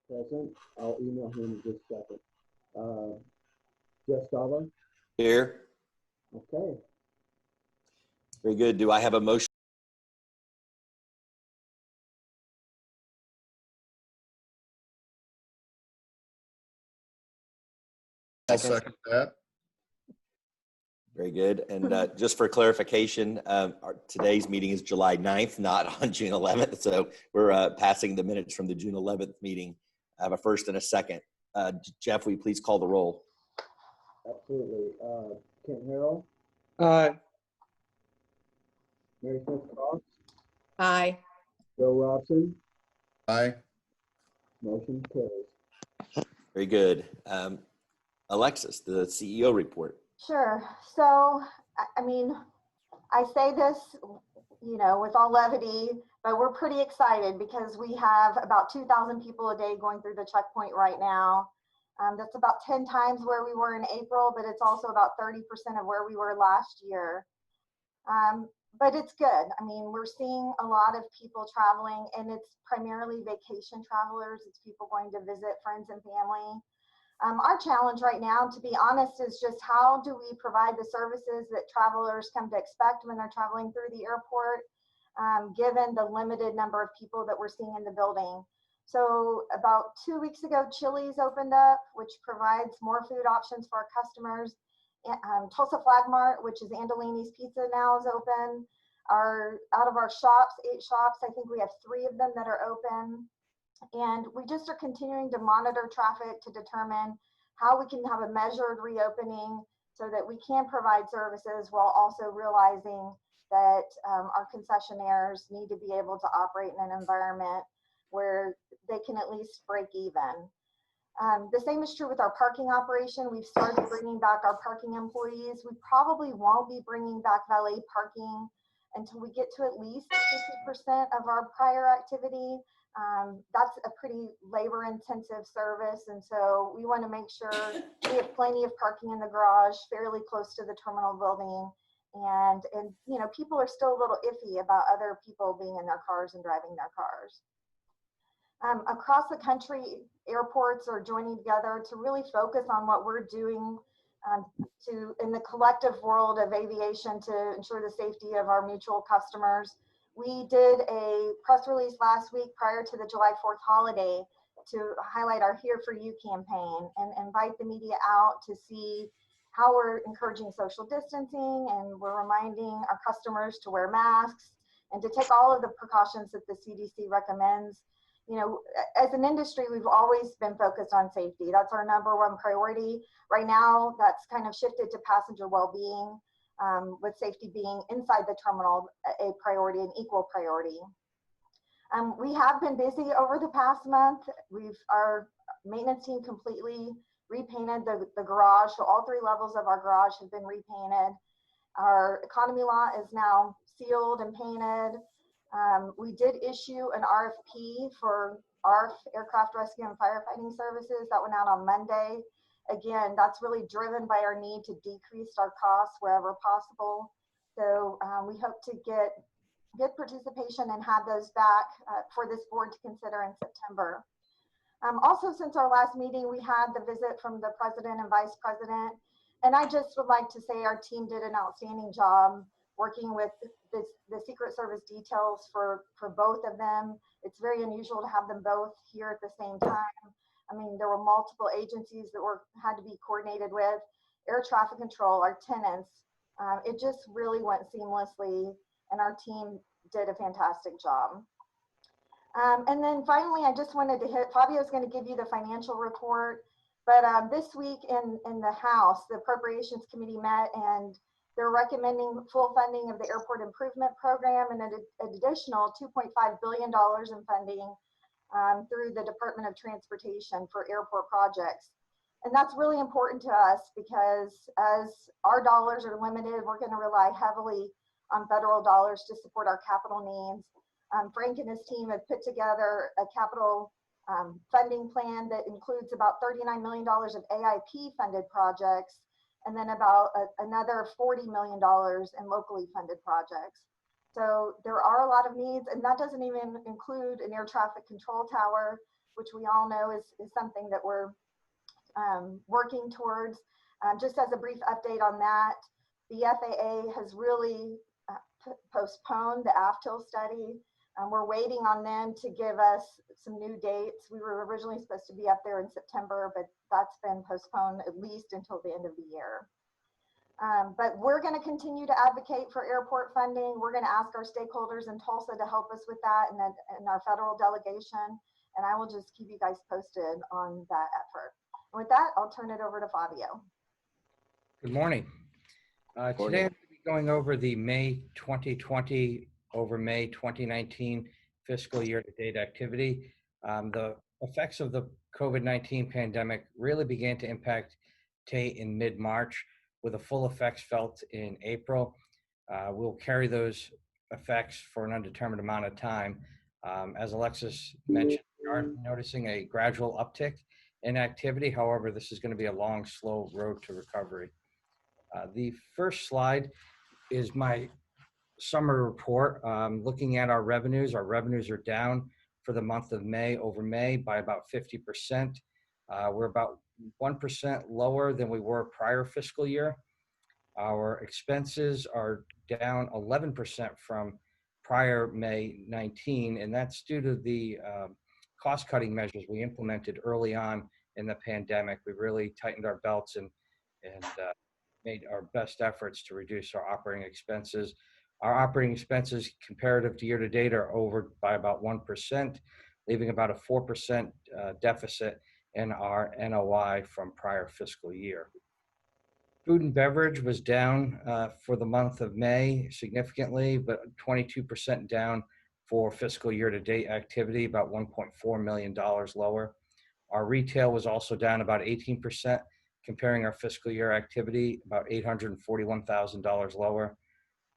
Present. I'll email him in just a second. Jeff Stava? Here. Okay. Very good. Do I have a motion? I'll second that. Very good. And just for clarification, today's meeting is July 9th, not on June 11th. So we're passing the minutes from the June 11th meeting. I have a first and a second. Jeff, will you please call the roll? Absolutely. Kent Harrell? Aye. Mary Smith Cross? Aye. Joe Robson? Aye. Motion carries. Very good. Alexis, the CEO report. Sure. So, I mean, I say this, you know, with all levity, but we're pretty excited because we have about 2,000 people a day going through the checkpoint right now. That's about 10 times where we were in April, but it's also about 30% of where we were last year. But it's good. I mean, we're seeing a lot of people traveling, and it's primarily vacation travelers. It's people going to visit friends and family. Our challenge right now, to be honest, is just how do we provide the services that travelers come to expect when they're traveling through the airport, given the limited number of people that we're seeing in the building. So about 2 weeks ago, Chili's opened up, which provides more food options for our customers. Tulsa Flag Mart, which is Andolini's Pizza, now is open. Out of our shops, 8 shops, I think we have 3 of them that are open. And we just are continuing to monitor traffic to determine how we can have a measured reopening so that we can provide services while also realizing that our concessionaires need to be able to operate in an environment where they can at least break even. The same is true with our parking operation. We've started bringing back our parking employees. We probably won't be bringing back valet parking until we get to at least 50% of our prior activity. That's a pretty labor intensive service. And so we want to make sure we have plenty of parking in the garage fairly close to the terminal building. And you know, people are still a little iffy about other people being in their cars and driving their cars. Across the country, airports are joining together to really focus on what we're doing in the collective world of aviation to ensure the safety of our mutual customers. We did a press release last week prior to the July 4th holiday to highlight our Here For You campaign and invite the media out to see how we're encouraging social distancing, and we're reminding our customers to wear masks and to take all of the precautions that the CDC recommends. You know, as an industry, we've always been focused on safety. That's our #1 priority. Right now, that's kind of shifted to passenger well-being, with safety being inside the terminal a priority, an equal priority. We have been busy over the past month. Our maintenance team completely repainted the garage. So all 3 levels of our garage have been repainted. Our economy lot is now sealed and painted. We did issue an RFP for ARF, Aircraft Rescue and Firefighting Services. That went out on Monday. Again, that's really driven by our need to decrease our costs wherever possible. So we hope to get good participation and have those back for this board to consider in September. Also, since our last meeting, we had the visit from the president and vice president. And I just would like to say our team did an outstanding job working with the Secret Service details for both of them. It's very unusual to have them both here at the same time. I mean, there were multiple agencies that had to be coordinated with, air traffic control, our tenants. It just really went seamlessly, and our team did a fantastic job. And then finally, I just wanted to hit, Fabio's going to give you the financial report, but this week in the House, the Appropriations Committee met, and they're recommending full funding of the Airport Improvement Program and an additional $2.5 billion in funding through the Department of Transportation for airport projects. And that's really important to us because as our dollars are limited, we're going to rely heavily on federal dollars to support our capital needs. Frank and his team have put together a capital funding plan that includes about $39 million of AIP funded projects, and then about another $40 million in locally funded projects. So there are a lot of needs, and that doesn't even include an air traffic control tower. which we all know is something that we're working towards. Just as a brief update on that, the FAA has really postponed the AFTIL study. We're waiting on them to give us some new dates. We were originally supposed to be up there in September, but that's been postponed at least until the end of the year. But we're going to continue to advocate for airport funding. We're going to ask our stakeholders in Tulsa to help us with that, and our federal delegation. And I will just keep you guys posted on that effort. And with that, I'll turn it over to Fabio. Good morning. Today I'm going to be going over the May 2020 over May 2019 fiscal year-to-date activity. The effects of the COVID-19 pandemic really began to impact TAIT in mid-March, with the full effects felt in April. We'll carry those effects for an undetermined amount of time. As Alexis mentioned, we are noticing a gradual uptick in activity. However, this is going to be a long, slow road to recovery. The first slide is my summary report. Looking at our revenues are down for the month of May over May by about 50%. We're about 1% lower than we were prior fiscal year. Our expenses are down 11% from prior May 19, and that's due to the cost-cutting measures we implemented early on in the pandemic. We really tightened our belts and made our best efforts to reduce our operating expenses. Our operating expenses comparative to year-to-date are over by about 1%, leaving about a 4% deficit in our NOI from prior fiscal year. Food and beverage was down for the month of May significantly, but 22% down for fiscal year-to-date activity, about $1.4 million lower. Our retail was also down about 18%, comparing our fiscal year activity, about $841,000 lower.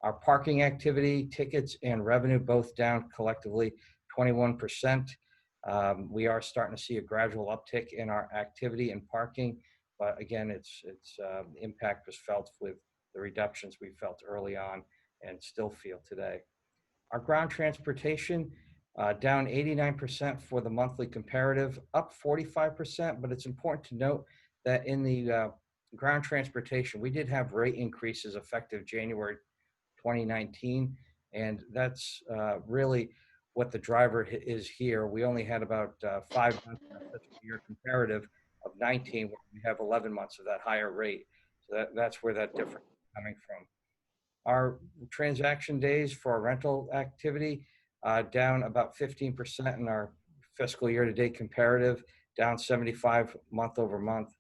Our parking activity, tickets, and revenue both down collectively 21%. We are starting to see a gradual uptick in our activity in parking, but again, the impact was felt with the reductions we felt early on and still feel today. Our ground transportation, down 89% for the monthly comparative, up 45%, but it's important to note that in the ground transportation, we did have rate increases effective January 2019, and that's really what the driver is here. We only had about 5 months of fiscal year comparative of 19, where we have 11 months of that higher rate. So that's where that difference is coming from. Our transaction days for our rental activity, down about 15% in our fiscal year-to-date comparative, down 75 month over month.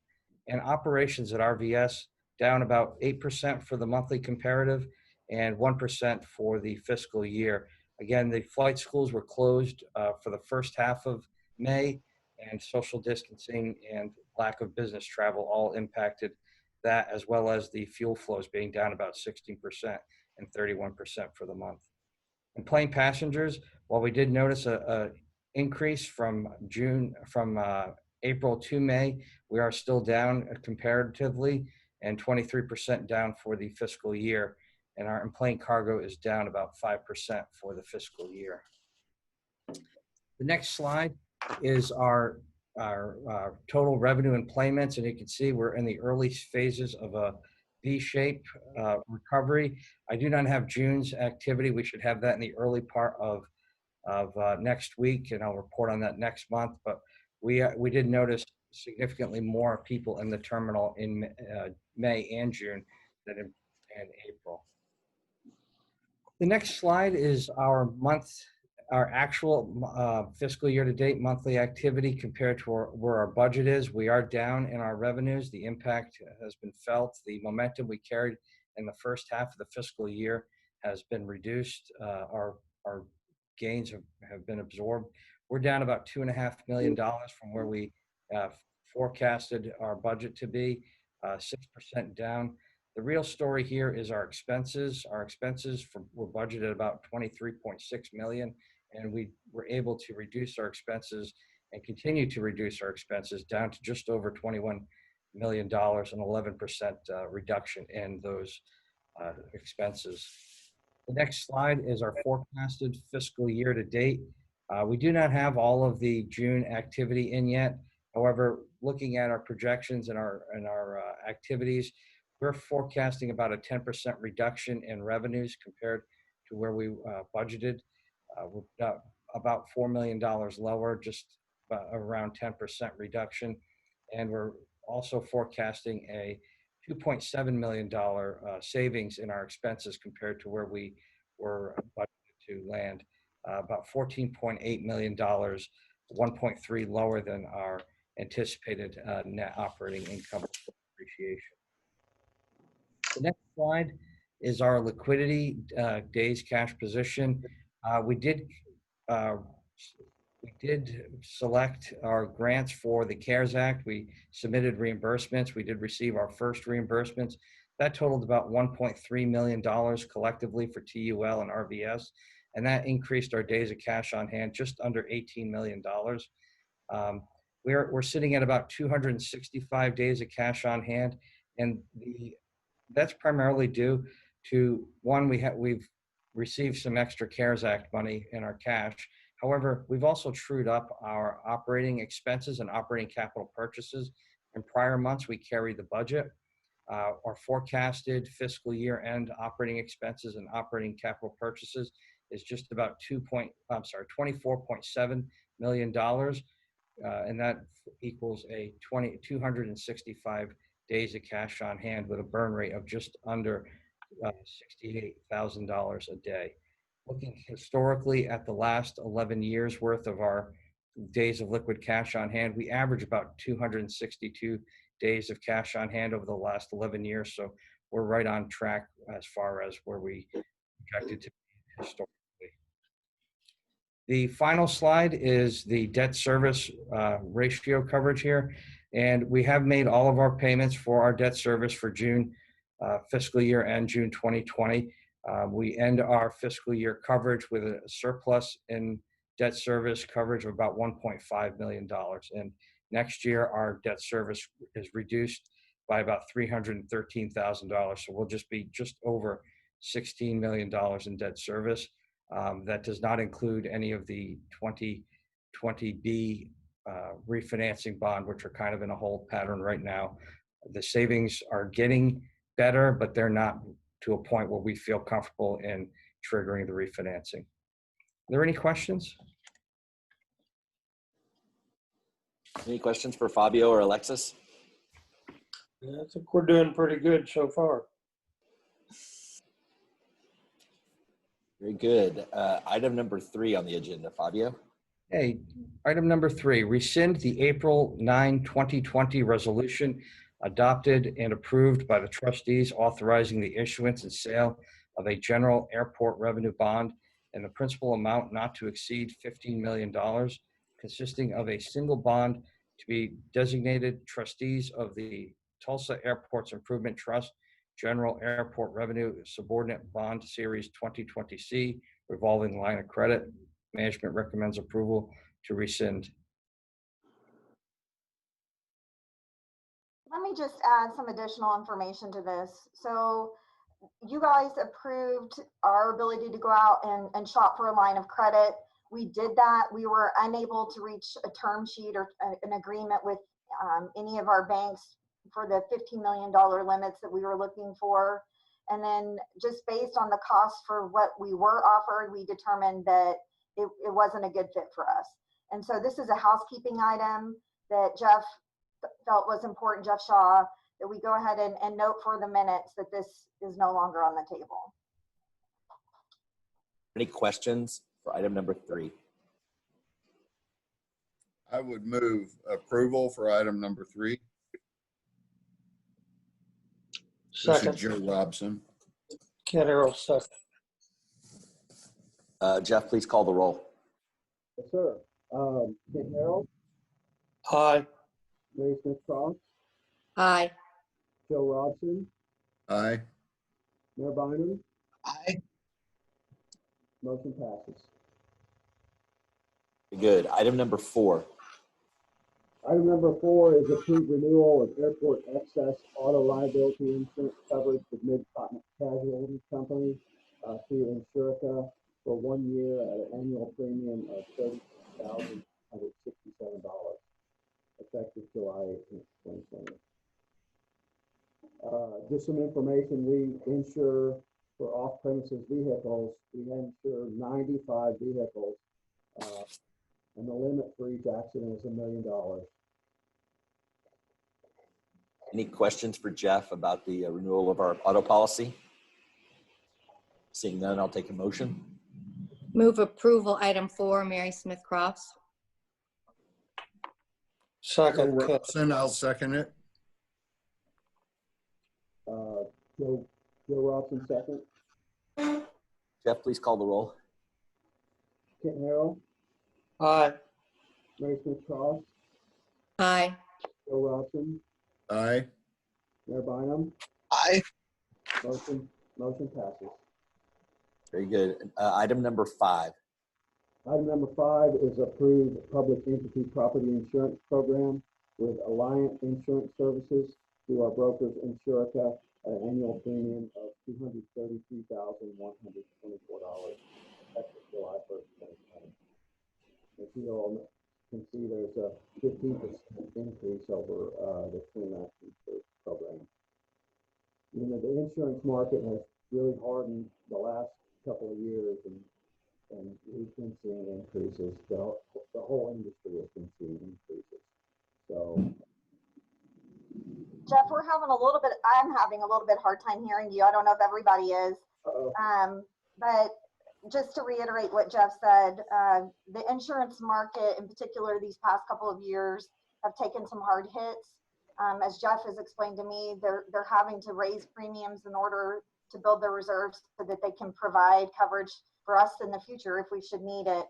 And operations at RVS, down about 8% for the monthly comparative and 1% for the fiscal year. Again, the flight schools were closed for the first half of May, and social distancing and lack of business travel all impacted that, as well as the fuel flows being down about 16% and 31% for the month. And plane passengers, while we did notice a increase from April to May, we are still down comparatively and 23% down for the fiscal year. And our in-plane cargo is down about 5% for the fiscal year. The next slide is our total revenue enplanements, and you can see we're in the early phases of a V-shape recovery. I do not have June's activity. We should have that in the early part of next week, and I'll report on that next month. But we did notice significantly more people in the terminal in May and June than in April. The next slide is our actual fiscal year-to-date monthly activity compared to where our budget is. We are down in our revenues. The impact has been felt. The momentum we carried in the first half of the fiscal year has been reduced. Our gains have been absorbed. We're down about $2.5 million from where we forecasted our budget to be, 6% down. The real story here is our expenses. Our expenses were budgeted about $23.6 million, and we were able to reduce our expenses and continue to reduce our expenses down to just over $21 million, an 11% reduction in those expenses. The next slide is our forecasted fiscal year to date We do not have all of the June activity in yet. However, looking at our projections and our activities, we're forecasting about a 10% reduction in revenues compared to where we budgeted. We're about $4 million lower, just around 10% reduction. And we're also forecasting a $2.7 million savings in our expenses compared to where we were budgeted to land. About $14.8 million, 1.3 lower than our anticipated net operating income appreciation. The next slide is our liquidity days cash position. We did select our grants for the CARES Act. We submitted reimbursements. We did receive our first reimbursements. That totaled about $1.3 million collectively for TUL and RVS, and that increased our days of cash on hand just under $18 million. We're sitting at about 265 days of cash on hand, and that's primarily due to, one, we've received some extra CARES Act money in our cash. However, we've also trued up our operating expenses and operating capital purchases. In prior months, we carried the budget. Our forecasted fiscal year end operating expenses and operating capital purchases is just about $24.7 million. And that equals a 265 days of cash on hand with a burn rate of just under $68,000 a day. Looking historically at the last 11 years worth of our days of liquid cash on hand, we average about 262 days of cash on hand over the last 11 years. So we're right on track as far as where we projected to be historically. The final slide is the debt service ratio coverage here. And we have made all of our payments for our debt service for June fiscal year end, June 2020. We end our fiscal year coverage with a surplus in debt service coverage of about $1.5 million. And next year, our debt service is reduced by about $313,000. So we'll just be just over $16 million in debt service. That does not include any of the 2020B refinancing bond, which are kind of in a hold pattern right now. The savings are getting better, but they're not to a point where we feel comfortable in triggering the refinancing. Are there any questions? Any questions for Fabio or Alexis? Yeah, I think we're doing pretty good so far. Very good. Item number 3 on the agenda, Fabio. Hey, item number 3, rescind the April 9, 2020 resolution adopted and approved by the trustees authorizing the issuance and sale of a general airport revenue bond in the principal amount not to exceed $15 million, consisting of a single bond to be designated trustees of the Tulsa Airports Improvement Trust General Airport Revenue Subordinate Bond Series 2020C revolving line of credit. Management recommends approval to rescind. Let me just add some additional information to this. So you guys approved our ability to go out and shop for a line of credit. We did that. We were unable to reach a term sheet or an agreement with any of our banks for the $15 million limits that we were looking for. And then just based on the cost for what we were offered, we determined that it wasn't a good fit for us. And so this is a housekeeping item that Jeff felt was important, Jeff Shaw, that we go ahead and note for the minutes that this is no longer on the table. Any questions for item number 3? I would move approval for item number 3. This is Second, Joe Robson. Ken Arrow, second. Jeff, please call the roll. Yes, sir. Kent Harrell, Aye. Mary Smith Cross, Aye. Joe Robson, Aye. Mayor Bynum, Aye. motion passes. Good. Item number 4. Item number 4 is approved renewal of airport excess auto liability insurance coverage with Mid-Continent Casualty Company through Insurica for 1 year at an annual premium of $30,167, effective July 18th, 2020. Just some information, we insure for off-premises vehicles. We insure 95 vehicles, and the limit for each accident is $1 million. Any questions for Jeff about the renewal of our auto policy? Seeing none, I'll take a motion. Move approval, item 4, Mary Smith Crofts. Joe Second, Kent. Robson, I'll second it. Joe Robson, second. Jeff, please call the roll. Kent Harrell, Aye. Mary Smith Cross, Aye. Joe Robson, Aye. Mayor Bynum. Aye. Motion passes. Very good. Item number 5. Item number 5 is approved public entity property insurance program with Alliant Insurance Services through our brokers Insurica at an annual premium of $233,124, effective July 1st, 2020. As you all can see, there's a 15% increase over the 2019 program. You know, the insurance market has really hardened the last couple of years, and we've been seeing increases. The whole industry has been seeing increases. So, Jeff, I'm having a little bit hard time hearing you. I don't know if everybody is. But just to reiterate what Jeff said, the insurance market in particular these past couple of years have taken some hard hits. As Jeff has explained to me, they're having to raise premiums in order to build their reserves so that they can provide coverage for us in the future if we should need it.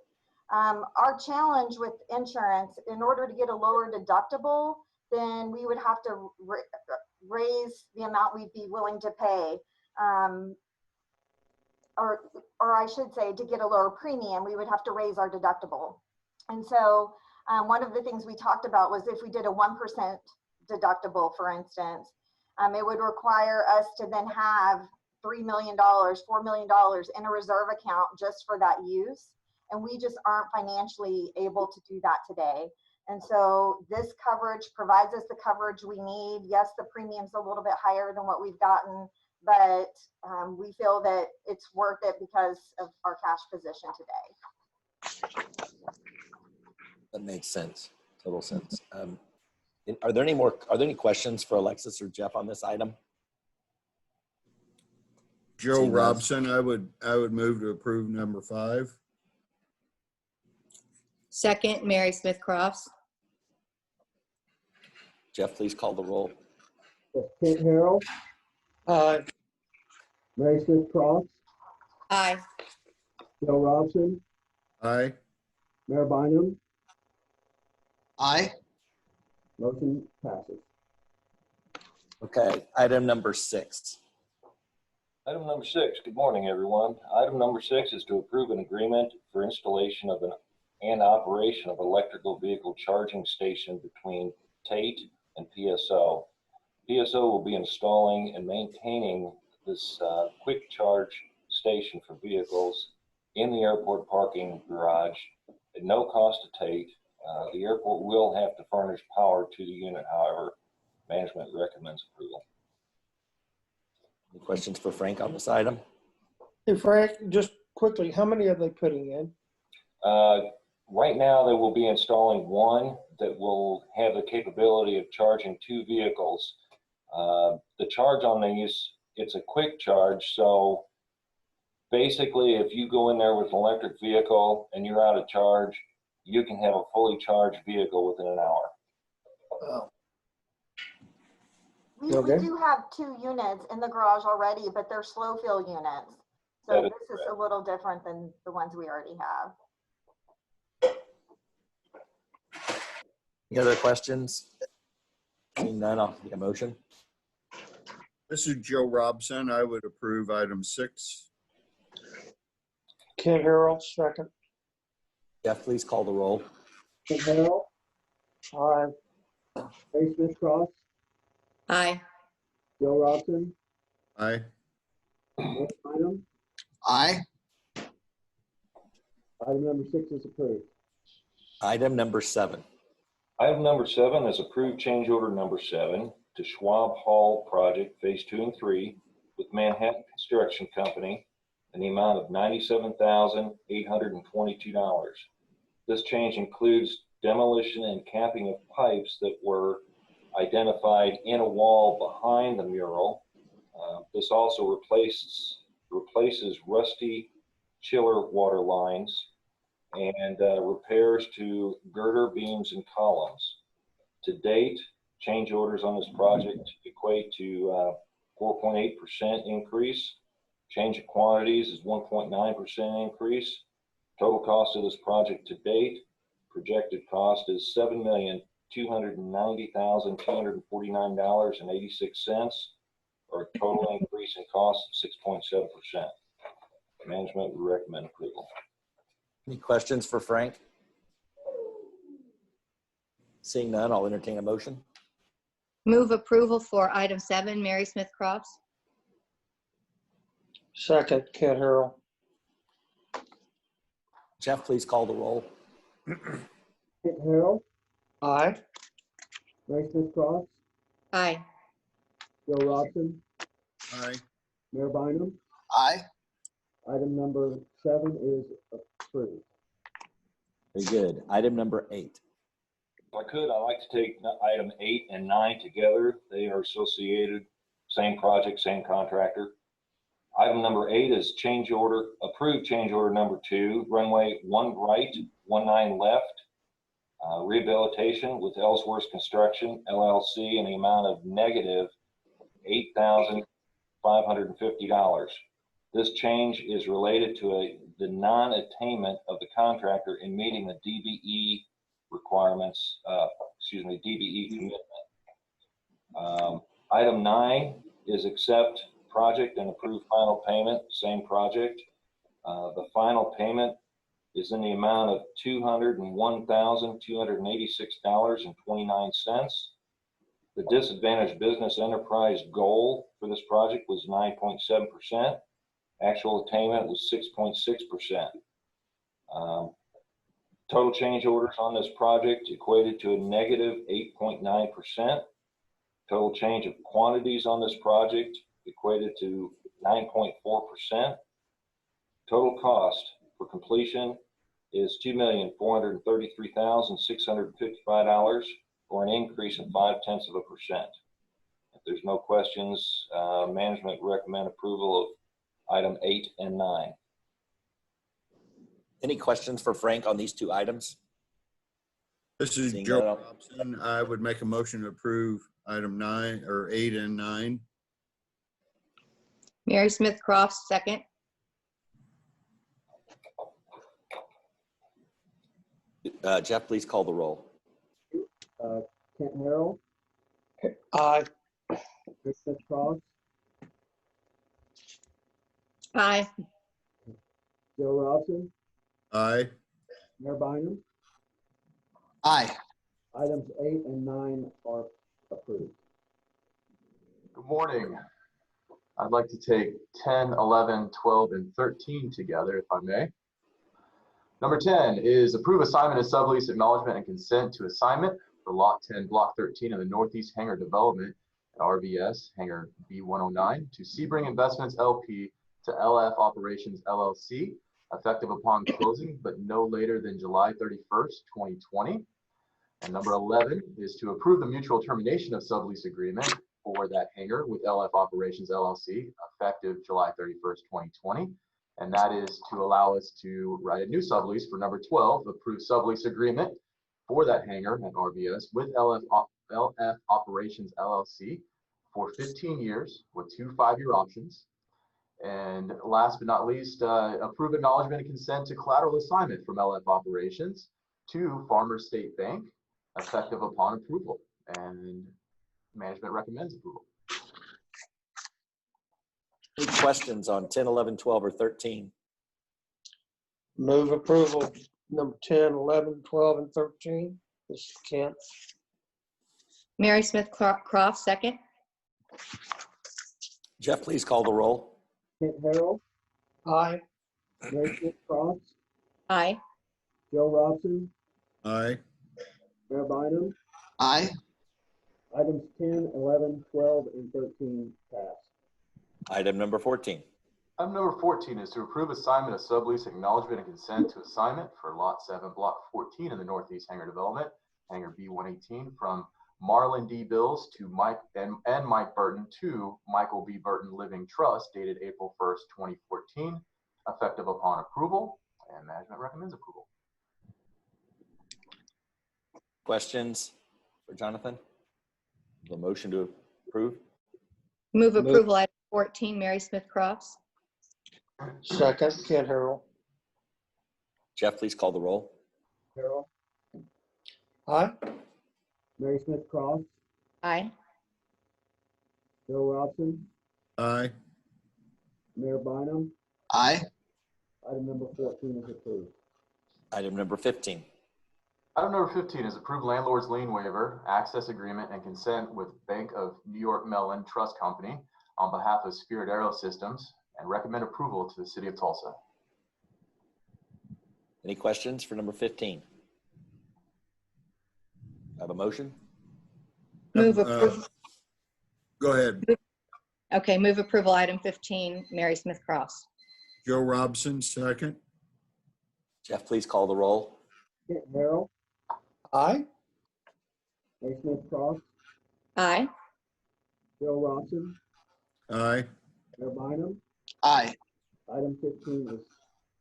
Our challenge with insurance, in order to get a lower deductible, then we would have to raise the amount we'd be willing to pay. Or I should say, to get a lower premium, we would have to raise our deductible. And so one of the things we talked about was if we did a 1% deductible, for instance, it would require us to then have $3 million, $4 million in a reserve account just for that use. And we just aren't financially able to do that today. And so this coverage provides us the coverage we need. Yes, the premium's a little bit higher than what we've gotten, but we feel that it's worth it because of our cash position today. That makes sense. Total sense. Are there any questions for Alexis or Jeff on this item? Joe Seeing none. Robson, I would move to approve number 5. Second, Mary Smith Crofts. Jeff, please call the roll. Kent Harrell, Aye. Mary Smith Cross, Aye. Joe Robson, Aye. Mayor Bynum. Aye. Motion passes. Okay, item number 6. Item number 6, good morning, everyone. Item number 6 is to approve an agreement for installation of and operation of electrical vehicle charging station between TAIT and PSO. PSO will be installing and maintaining this quick charge station for vehicles in the airport parking garage at no cost to TAIT. The airport will have to furnish power to the unit, however, management recommends approval. Any questions for Frank on this item? Hey, Frank, just quickly, how many are they putting in? Right now, they will be installing one that will have the capability of charging 2 vehicles. The charge on these, it's a quick charge. So basically, if you go in there with an electric vehicle and you're out of charge, you can have a fully charged vehicle within an hour. Oh. We Okay. do have 2 units in the garage already, but they're slow fill units. So That is this is a little different than the ones we already have. Any other questions? Seeing none, I'll take a motion. This is Joe Robson. I would approve item 6. Kent Harrell, second. Jeff, please call the roll. Kent Harrell, Aye. Mary Smith Cross, Aye. Joe Robson, Aye. Mayor Bynum. Aye. Item number 6 is approved. Item number 7. Item number 7 is approved change order number 7 to Schwab Hall Project Phase 2 and 3 with Manhattan Construction Company in the amount of $97,822. This change includes demolition and capping of pipes that were identified in a wall behind the mural. This also replaces rusty chiller water lines and repairs to girder beams and columns. To date, change orders on this project equate to 4.8% increase. Change of quantities is 1.9% increase. Total cost of this project to date, projected cost is $7,290,249.86, or a total increase in cost of 6.7%. Management would recommend approval. Any questions for Frank? Seeing none, I'll entertain a motion. Move approval for item 7, Mary Smith Crofts. Second, Kent Harrell. Jeff, please call the roll. Kent Harrell, Aye. Mary Smith Crofts, Aye. Joe Robson, Aye. Mayor Bynum. Aye. Item number 7 is approved. Very good. Item number 8. If I could, I'd like to take item 8 and 9 together. They are associated, same project, same contractor. Item number 8 is approved change order number 2, runway 1 right, 19 left, rehabilitation with Ellsworth Construction, LLC, in the amount of negative $8,550. This change is related to the non-attainment of the contractor in meeting the DBE requirements, DBE commitment. Item 9 is accept project and approve final payment, same project. The final payment is in the amount of $201,286.29. The disadvantaged business enterprise goal for this project was 9.7%. Actual attainment was 6.6%. Total change orders on this project equated to a negative 8.9%. Total change of quantities on this project equated to 9.4%. Total cost for completion is $2,433,655, or an increase of 0.5%. If there's no questions, management recommend approval of item 8 and 9. Any questions for Frank on these 2 items? This is Seeing Joe none, Robson. I would make a motion to approve item 9 or 8 and 9. Mary Smith Crofts, second. Jeff, please call the roll. Kent Harrell, Aye. Mary Smith Crofts, Aye. Joe Robson, Aye. Mayor Bynum. Aye. Items 8 and 9 are approved. Good morning. I'd like to take 10, 11, 12, and 13 together, if I may. Number 10 is approve assignment of sublease acknowledgement and consent to assignment for Lot 10, Block 13 of the Northeast Hangar Development at RVS, Hangar B109, to Sebring Investments LP to LF Operations LLC, effective upon closing, but no later than July 31st, 2020. And number 11 is to approve the mutual termination of sublease agreement for that hangar with LF Operations LLC, effective July 31st, 2020. And that is to allow us to write a new sublease for number 12, approved sublease agreement for that hangar at RVS with LF Operations LLC for 15 years with 2 5-year options. And last but not least, approve acknowledgement and consent to collateral assignment from LF Operations to Farmers State Bank, effective upon approval. And management recommends approval. Any questions on 10, 11, 12, or 13? Move approval, number 10, 11, 12, and 13. This is Kent. Mary Smith Crofts, second. Jeff, please call the roll. Kent Harrell, Aye. Mary Smith Crofts, Aye. Joe Robson, Aye. Mayor Bynum. Aye. Items 10, 11, 12, and 13 pass. Item number 14. Item number 14 is to approve assignment of sublease acknowledgement and consent to assignment for Lot 7, Block 14 in the Northeast Hangar Development, Hangar B118, from Marlon D. Bills to Mike and Mike Burton to Michael B. Burton Living Trust, dated April 1st, 2014, effective upon approval, and management recommends approval. Questions for Jonathan? The motion to approve? Move approval item 14, Mary Smith Crofts. Second, Ken Harrell. Jeff, please call the roll. Harold, Aye. Mary Smith Cross, Aye. Joe Robson, Aye. Mayor Bynum. Aye. Item number 14 is approved. Item number 15. Item number 15 is approved landlord's lien waiver, access agreement, and consent with Bank of New York Mellon Trust Company on behalf of Spirit Aero Systems, and recommend approval to the City of Tulsa. Any questions for number 15? Have a motion? Move approval. Go ahead. Okay, move approval item 15, Mary Smith Crofts. Joe Robson, second. Jeff, please call the roll. Kent Harold, Aye. Mary Smith Cross, Aye. Joe Robson, Aye. Mayor Bynum. Aye. Item 15 is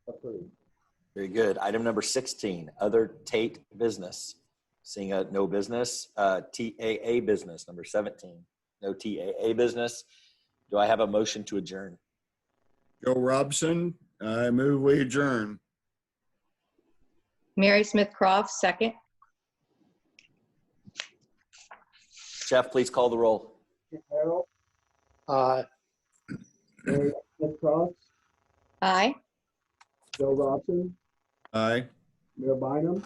approved. Very good. Item number 16, other TAIT business. Seeing no business, TAA business, number 17. No TAA business. Do I have a motion to adjourn? Joe Robson, I move we adjourn. Mary Smith Crofts, second. Jeff, please call the roll. Kent Harold, Aye. Mary Smith Cross, Aye. Joe Robson, Aye. Mayor Bynum.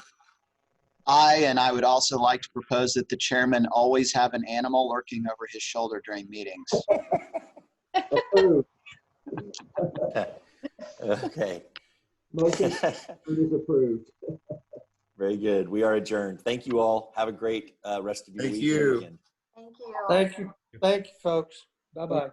Aye, and I would also like to propose that the chairman always have an animal lurking over his shoulder during meetings. Approved. Okay. Motion is approved. Very good. We are adjourned. Thank you all. Have a great rest of your Thank week. you. and weekend. Thank you. Thank you. Thank you, folks. Bye-bye.